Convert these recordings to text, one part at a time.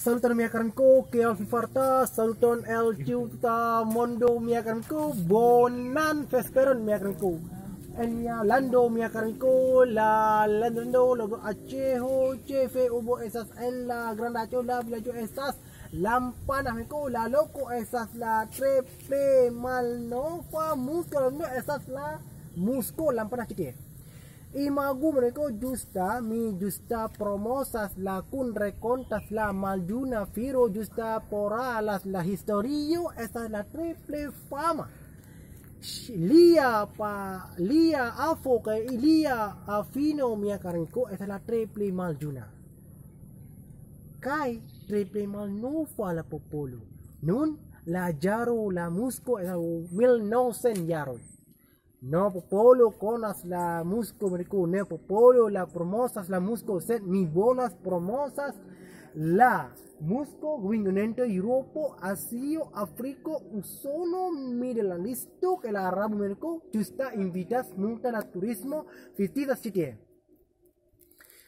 Saluton miakanku, Kial Fifarta, saluton El Ciuta Mondo miakanku, Bonan Vesperon miakanku. Enya Lando miakanku, la Lando logo Aceho, Chefe Ubo esas en la Grandacho la Villaggio esas Lampana miku, la Loco esas la Trepe Malnova Musco no esas la Musco Lampana chique. Imagu mereka justa promosas la kun recontas la maljuna firo justa poralas la historio esta la triple fama. Lia afo ke lia afino mia karenko esta la triple maljuna. Kai triple malnova la popolo. Nun la jaro la musco esta 1900 jaro. No popolo conas la musco mercu, ne popolo la promosas la musco set mi bonas promosas la musco guingonente Europo, Asio, Africo, usono Middle listo que la arabo mercu justa invitas multa la turismo festitas chitie.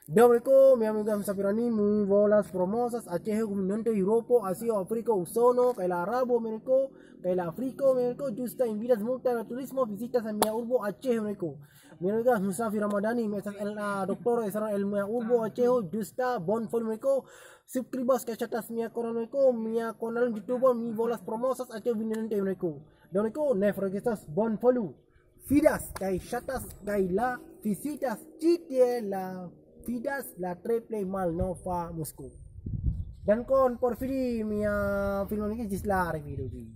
Dobrico, mi amiga Sapirani, muy bolas promosas, Achejo, Guminante, Europa, Asio, Africa, Usono, que el Arabo, México, que el Africo, México, justa invitas multa al turismo, visitas a mi urbo, Achejo, México. Mi amiga Musafi Ramadani, el doctor, el urbo, Achejo, justa, bon for México, suscribas que chatas mi corona México, mi canal YouTube, mi bolas promosas, Achejo, Guminante, México. Dobrico, nefrogestas, bon follow. Fidas, que chatas, que la visitas, chitie, la Fidas la triple malnova Moscow. Dan kon porfiri mia film ini jisla review.